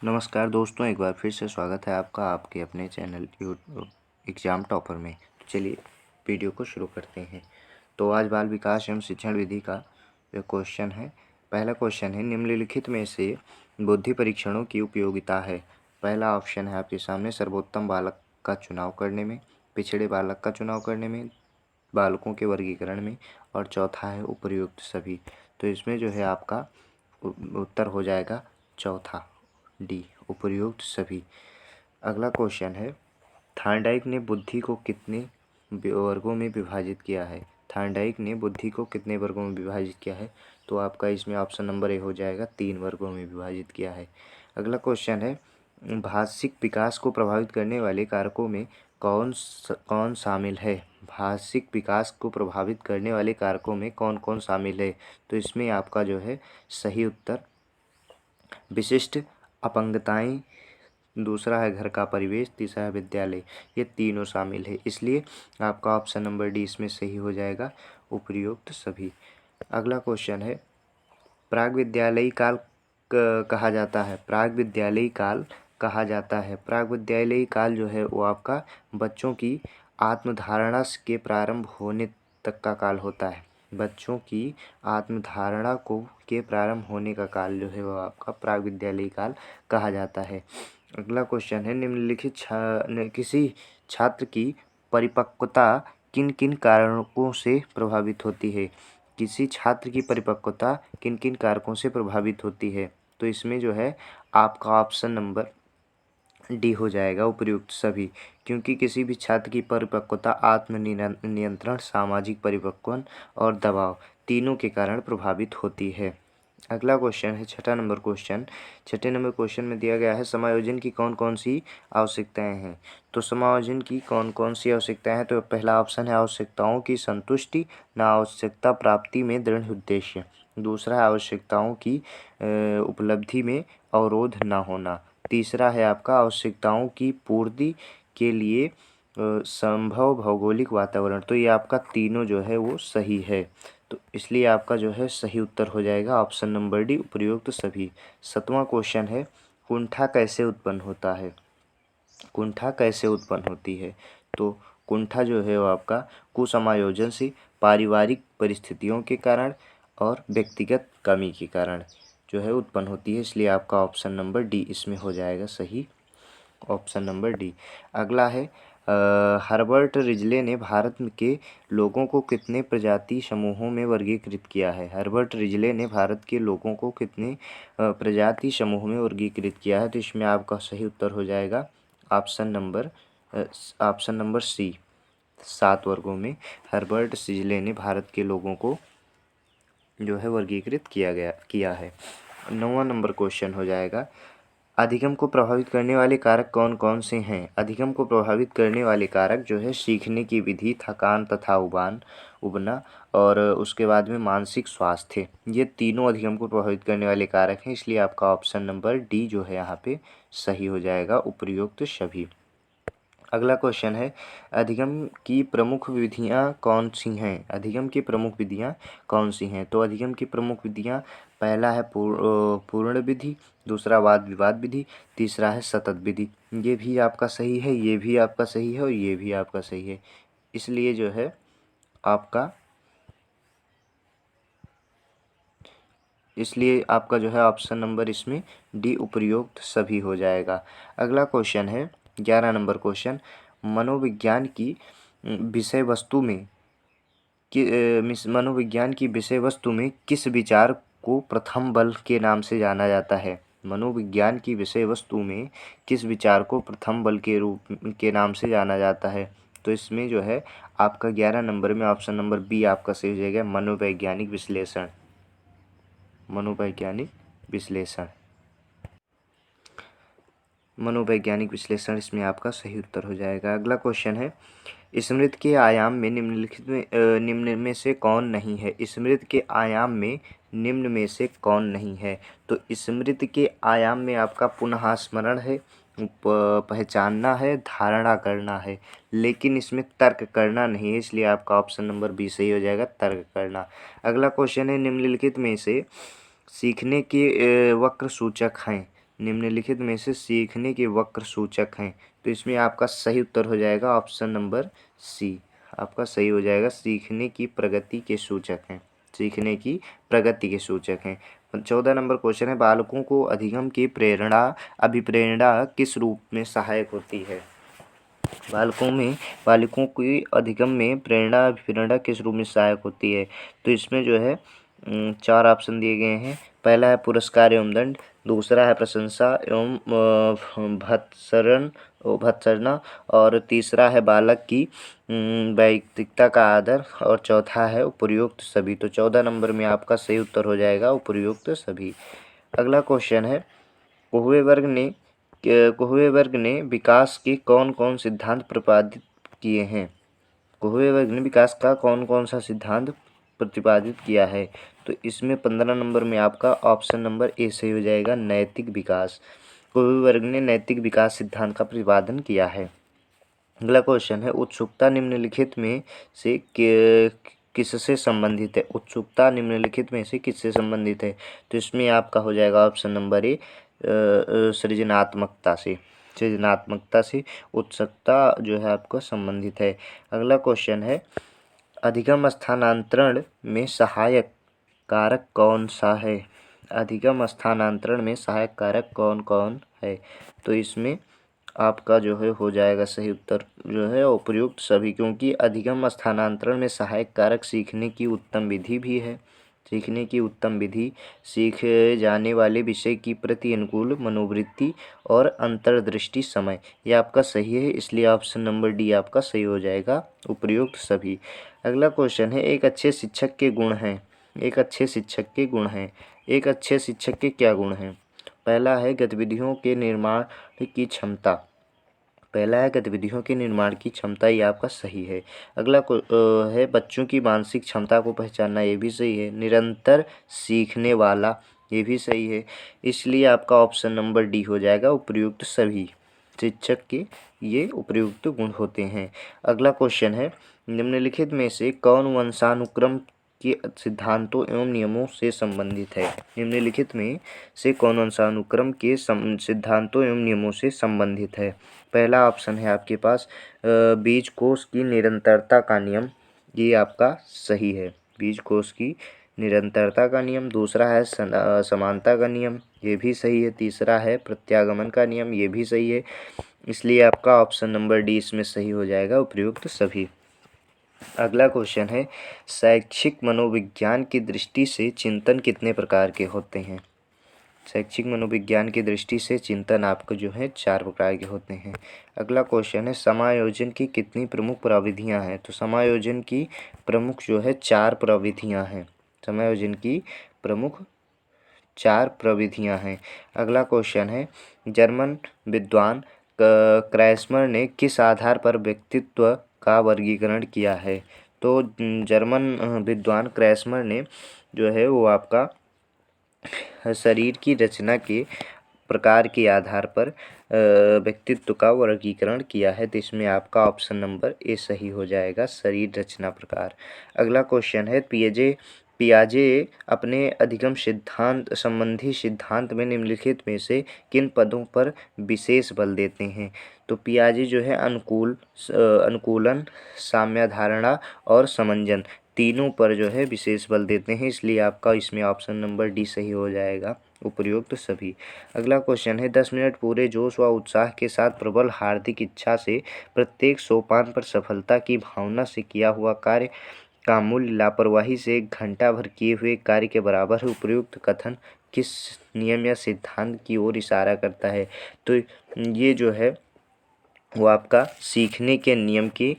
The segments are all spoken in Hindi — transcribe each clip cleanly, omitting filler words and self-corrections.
नमस्कार दोस्तों, एक बार फिर से स्वागत है आपका आपके अपने चैनल यूट्यूब एग्ज़ाम टॉपर में। तो चलिए वीडियो को शुरू करते हैं। तो आज बाल विकास एवं शिक्षण विधि का जो क्वेश्चन है, पहला क्वेश्चन है, निम्नलिखित में से बुद्धि परीक्षणों की उपयोगिता है। पहला ऑप्शन है आपके सामने, सर्वोत्तम बालक का चुनाव करने में, पिछड़े बालक का चुनाव करने में, बालकों के वर्गीकरण में, और चौथा है उपर्युक्त सभी। तो इसमें जो है आपका उत्तर हो जाएगा चौथा, डी, उपर्युक्त सभी। अगला क्वेश्चन है, थार्नडाइक ने बुद्धि को कितने वर्गों में विभाजित किया है। थार्नडाइक ने बुद्धि को कितने वर्गों में विभाजित किया है। तो आपका इसमें ऑप्शन नंबर ए हो जाएगा, 3 वर्गों में विभाजित किया है। अगला क्वेश्चन है, भाषिक विकास को प्रभावित करने वाले कारकों में कौन शामिल है। भाषिक विकास को प्रभावित करने वाले कारकों में कौन कौन शामिल है। तो इसमें आपका जो है सही उत्तर विशिष्ट अपंगताएं, दूसरा है घर का परिवेश, तीसरा है विद्यालय, ये तीनों शामिल है। इसलिए आपका ऑप्शन नंबर डी इसमें सही हो जाएगा, उपर्युक्त सभी। अगला क्वेश्चन है, प्राग विद्यालयी काल कहा जाता है। प्राग विद्यालयी काल कहा जाता है। प्राग विद्यालयी काल जो है वो आपका बच्चों की आत्मधारणा के प्रारंभ होने तक का काल होता है। बच्चों की आत्मधारणा के प्रारंभ होने का काल जो है वो आपका प्राग विद्यालयी काल कहा जाता है। अगला क्वेश्चन है, निम्नलिखित किसी छात्र की परिपक्वता किन किन कारकों से प्रभावित होती है। किसी छात्र की परिपक्वता किन किन कारकों से प्रभावित होती है। तो इसमें जो है आपका ऑप्शन नंबर डी हो जाएगा, उपर्युक्त सभी। क्योंकि किसी भी छात्र की परिपक्वता आत्म नियंत्रण, सामाजिक परिपक्वन और दबाव तीनों के कारण प्रभावित होती है। अगला क्वेश्चन है, छठा नंबर क्वेश्चन। छठे नंबर क्वेश्चन में दिया गया है, समायोजन की कौन कौन सी आवश्यकताएं हैं। तो समायोजन की कौन कौन सी आवश्यकताएं हैं। तो पहला ऑप्शन है आवश्यकताओं की संतुष्टि, ना आवश्यकता प्राप्ति में दृढ़ उद्देश्य। दूसरा है आवश्यकताओं की उपलब्धि में अवरोध ना होना। तीसरा है आपका आवश्यकताओं की पूर्ति के लिए संभव भौगोलिक वातावरण। तो ये आपका तीनों जो है वो सही है। तो इसलिए आपका जो है सही उत्तर हो जाएगा ऑप्शन नंबर डी, उपर्युक्त सभी। सातवां क्वेश्चन है, कुंठा कैसे उत्पन्न होता है। कुंठा कैसे उत्पन्न होती है। तो कुंठा जो है वो आपका कुसमायोजन से, पारिवारिक परिस्थितियों के कारण और व्यक्तिगत कमी के कारण जो है उत्पन्न होती है। इसलिए आपका ऑप्शन नंबर डी इसमें हो जाएगा सही, ऑप्शन नंबर डी। अगला है, हर्बर्ट रिजले ने भारत के लोगों को कितने प्रजाति समूहों में वर्गीकृत किया है। हर्बर्ट रिजले ने भारत के लोगों को कितने प्रजाति समूहों में वर्गीकृत किया है। तो इसमें आपका सही उत्तर हो जाएगा ऑप्शन नंबर सी, 7 वर्गों में हर्बर्ट रिजले ने भारत के लोगों को जो है वर्गीकृत किया है। 9वां नंबर क्वेश्चन हो जाएगा, अधिगम को प्रभावित करने वाले कारक कौन कौन से हैं। अधिगम को प्रभावित करने वाले कारक जो है सीखने की विधि, थकान तथा उबना और उसके बाद में मानसिक स्वास्थ्य, ये तीनों अधिगम को प्रभावित करने वाले कारक हैं। इसलिए आपका ऑप्शन नंबर डी जो है यहाँ पे सही हो जाएगा, उपर्युक्त सभी। अगला क्वेश्चन है, अधिगम की प्रमुख विधियां कौन सी हैं। अधिगम की प्रमुख विधियां कौन सी हैं। तो अधिगम की प्रमुख विधियां, पहला है पूर्ण विधि, दूसरा वाद विवाद विधि, तीसरा है सतत विधि। ये भी आपका सही है, ये भी आपका सही है और ये भी आपका सही है। इसलिए जो है आपका जो है ऑप्शन नंबर इसमें डी, उपर्युक्त सभी हो जाएगा। अगला क्वेश्चन है 11 नंबर क्वेश्चन, मनोविज्ञान की विषय वस्तु में किस विचार को प्रथम बल के नाम से जाना जाता है। मनोविज्ञान की विषय वस्तु में किस विचार को प्रथम बल के रूप के नाम से जाना जाता है। तो इसमें जो है आपका 11 नंबर में ऑप्शन नंबर बी आपका सही हो जाएगा, मनोवैज्ञानिक विश्लेषण। मनोवैज्ञानिक विश्लेषण, मनोवैज्ञानिक विश्लेषण इसमें आपका सही उत्तर हो जाएगा। अगला क्वेश्चन है, स्मृति के आयाम में निम्न में से कौन नहीं है। स्मृति के आयाम में निम्न में से कौन नहीं है। तो स्मृति के आयाम में आपका पुनः स्मरण है, पहचानना है, धारणा करना है, लेकिन इसमें तर्क करना नहीं है। इसलिए आपका ऑप्शन नंबर बी सही हो जाएगा, तर्क करना। अगला क्वेश्चन है, निम्नलिखित में से सीखने के वक्र सूचक हैं। निम्नलिखित में से सीखने के वक्र सूचक हैं। तो इसमें आपका सही उत्तर हो जाएगा ऑप्शन नंबर सी। आपका सही हो जाएगा, सीखने की प्रगति के सूचक हैं। सीखने की प्रगति के सूचक हैं। 14 नंबर क्वेश्चन है, बालकों को अधिगम की अभिप्रेरणा किस रूप में सहायक होती है? बालकों की अधिगम में अभिप्रेरणा किस रूप में सहायक होती है? तो इसमें जो है 4 ऑप्शन दिए गए हैं। पहला है पुरस्कार एवं दंड, दूसरा है प्रशंसा एवं भत्सना, और तीसरा है बालक की व्यक्तित्व का आदर, और चौथा है उपयुक्त सभी। तो 14 नंबर में आपका सही उत्तर हो जाएगा उपयुक्त सभी। अगला क्वेश्चन है, कोहवे वर्ग ने विकास के कौन कौन सिद्धांत प्रतिपादित किए हैं? कोहवे वर्ग ने विकास का कौन कौन सा सिद्धांत प्रतिपादित किया है? तो इसमें 15 नंबर में आपका ऑप्शन नंबर ए सही हो जाएगा, नैतिक विकास। कोहवे वर्ग ने नैतिक विकास सिद्धांत का प्रतिपादन किया है। अगला क्वेश्चन है, उत्सुकता निम्नलिखित में से किससे संबंधित है? उत्सुकता निम्नलिखित में से किससे संबंधित है? तो इसमें आपका हो जाएगा ऑप्शन नंबर ए, सृजनात्मकता से उत्सुकता जो है आपको संबंधित है। अगला क्वेश्चन है, अधिगम स्थानांतरण में सहायक कारक कौन सा है? अधिगम स्थानांतरण में सहायक कारक कौन कौन है? तो इसमें आपका जो है हो जाएगा सही उत्तर जो है उपयुक्त सभी, क्योंकि अधिगम स्थानांतरण में सहायक कारक सीखने की उत्तम विधि भी है। सीखने की उत्तम विधि, सीखे जाने वाले विषय की प्रति अनुकूल मनोवृत्ति और अंतर्दृष्टि समय, यह आपका सही है, इसलिए ऑप्शन नंबर डी आपका सही हो जाएगा उपयुक्त सभी। अगला क्वेश्चन है, एक अच्छे शिक्षक के गुण हैं। एक अच्छे शिक्षक के गुण हैं। एक अच्छे शिक्षक के क्या गुण हैं? पहला है गतिविधियों के निर्माण की क्षमता। पहला है गतिविधियों के निर्माण की क्षमता, ये आपका सही है। अगला है बच्चों की मानसिक क्षमता को पहचानना, ये भी सही है। निरंतर सीखने वाला, ये भी सही है, इसलिए आपका ऑप्शन नंबर डी हो जाएगा उपयुक्त सभी। शिक्षक के ये उपयुक्त गुण होते हैं। अगला क्वेश्चन है, निम्नलिखित में से कौन वंशानुक्रम के सिद्धांतों एवं नियमों से संबंधित है? निम्नलिखित में से कौन वंशानुक्रम के सिद्धांतों एवं नियमों से संबंधित है? पहला ऑप्शन है आपके पास बीजकोष की निरंतरता का नियम, ये आपका सही है, बीजकोष की निरंतरता का नियम। दूसरा है समानता का नियम, ये भी सही है। तीसरा है प्रत्यागमन का नियम, ये भी सही है, इसलिए आपका ऑप्शन नंबर डी इसमें सही हो जाएगा उपयुक्त सभी। अगला क्वेश्चन है, शैक्षिक मनोविज्ञान की दृष्टि से चिंतन कितने प्रकार के होते हैं? शैक्षिक मनोविज्ञान की दृष्टि से चिंतन आपको जो है 4 प्रकार के होते हैं। अगला क्वेश्चन है, समायोजन की कितनी प्रमुख प्रविधियां हैं? तो समायोजन की प्रमुख जो है 4 प्रविधियां हैं। समायोजन की प्रमुख 4 प्रविधियां हैं। अगला क्वेश्चन है, जर्मन विद्वान क्रैस्मर ने किस आधार पर व्यक्तित्व का वर्गीकरण किया है? तो जर्मन विद्वान क्रैस्मर ने जो है वो आपका शरीर की रचना के प्रकार के आधार पर व्यक्तित्व का वर्गीकरण किया है। तो इसमें आपका ऑप्शन नंबर ए सही हो जाएगा, शरीर रचना प्रकार। अगला क्वेश्चन है, पियाजे अपने अधिगम सिद्धांत संबंधी सिद्धांत में निम्नलिखित में से किन पदों पर विशेष बल देते हैं? तो पियाजे जो है अनुकूलन, साम्यधारणा और समंजन, तीनों पर जो है विशेष बल देते हैं, इसलिए आपका इसमें ऑप्शन नंबर डी सही हो जाएगा उपयुक्त सभी। अगला क्वेश्चन है, 10 मिनट पूरे जोश व उत्साह के साथ प्रबल हार्दिक इच्छा से प्रत्येक सोपान पर सफलता की भावना से किया हुआ कार्य का मूल्य लापरवाही से 1 घंटा भर किए हुए कार्य के बराबर है। उपयुक्त कथन किस नियम या सिद्धांत की ओर इशारा करता है? तो ये जो है वो आपका सीखने के नियम के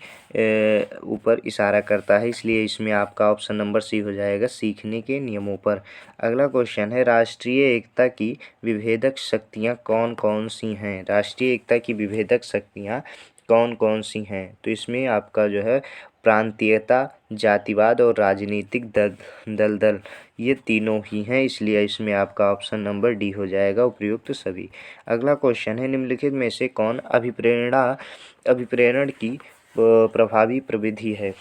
ऊपर इशारा करता है, इसलिए इसमें आपका ऑप्शन नंबर सी हो जाएगा, सीखने के नियमों पर। अगला क्वेश्चन है, राष्ट्रीय एकता की विभेदक शक्तियाँ कौन कौन सी हैं? राष्ट्रीय एकता की विभेदक शक्तियाँ कौन कौन सी हैं? तो इसमें आपका जो है प्रांतीयता, जातिवाद और राजनीतिक दलदल, ये तीनों ही हैं, इसलिए इसमें आपका ऑप्शन नंबर डी हो जाएगा उपयुक्त सभी। अगला क्वेश्चन है, निम्नलिखित में से कौन अभिप्रेरण की प्रभावी प्रविधि है?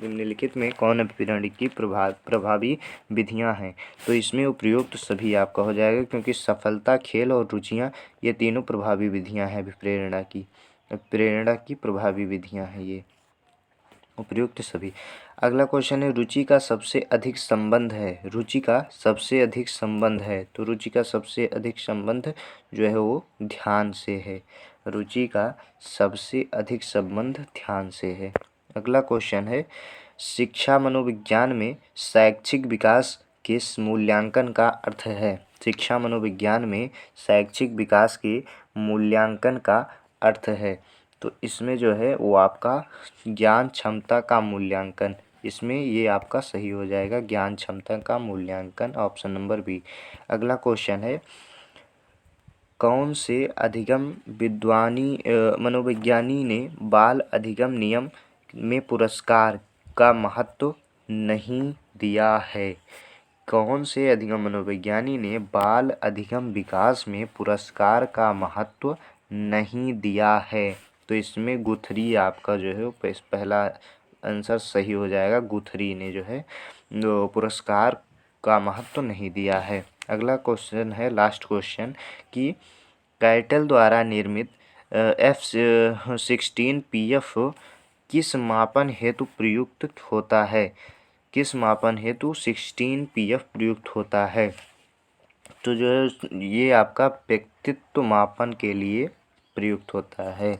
निम्नलिखित में कौन अभिप्रेरण की प्रभावी विधियां हैं? तो इसमें उपयुक्त सभी आपका हो जाएगा, क्योंकि सफलता, खेल और रुचियां ये तीनों प्रभावी विधियां हैं अभिप्रेरणा की। प्रेरणा की प्रभावी विधियां हैं ये, उपयुक्त सभी। अगला क्वेश्चन है, रुचि का सबसे अधिक संबंध है। रुचि का सबसे अधिक संबंध है, तो रुचि का सबसे अधिक संबंध जो है वो ध्यान से है। रुचि का सबसे अधिक संबंध ध्यान से है। अगला क्वेश्चन है, शिक्षा मनोविज्ञान में शैक्षिक विकास के मूल्यांकन का अर्थ है। शिक्षा मनोविज्ञान में शैक्षिक विकास के मूल्यांकन का अर्थ है, तो इसमें जो है वो आपका ज्ञान क्षमता का मूल्यांकन, इसमें ये आपका सही हो जाएगा, ज्ञान क्षमता का मूल्यांकन, ऑप्शन नंबर बी। अगला क्वेश्चन है, कौन से अधिगम विद्वानी मनोविज्ञानी ने बाल अधिगम नियम में पुरस्कार का महत्व नहीं दिया है? कौन से अधिगम मनोविज्ञानी ने बाल अधिगम विकास में पुरस्कार का महत्व नहीं दिया है? तो इसमें गुथरी आपका जो है पहला आंसर सही हो जाएगा। गुथरी ने जो है पुरस्कार का महत्व नहीं दिया है। अगला क्वेश्चन है, लास्ट क्वेश्चन, कि कैटल द्वारा निर्मित F-16 PF किस मापन हेतु प्रयुक्त होता है? किस मापन हेतु 16 PF प्रयुक्त होता है? तो जो है ये आपका व्यक्तित्व मापन के लिए प्रयुक्त होता है।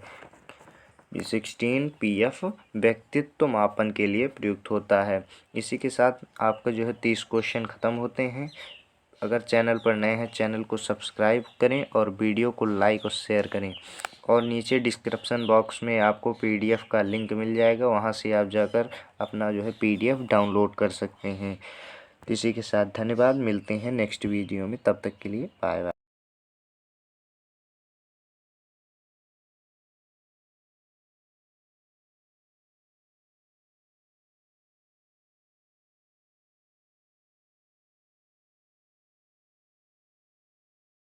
16 PF व्यक्तित्व मापन के लिए प्रयुक्त होता है। इसी के साथ आपका जो है 30 क्वेश्चन ख़त्म होते हैं। अगर चैनल पर नए हैं, चैनल को सब्सक्राइब करें और वीडियो को लाइक और शेयर करें। और नीचे डिस्क्रिप्शन बॉक्स में आपको PDF का लिंक मिल जाएगा, वहां से आप जाकर अपना जो है PDF डाउनलोड कर सकते हैं। इसी के साथ धन्यवाद, मिलते हैं नेक्स्ट वीडियो में, तब तक के लिए बाय बाय।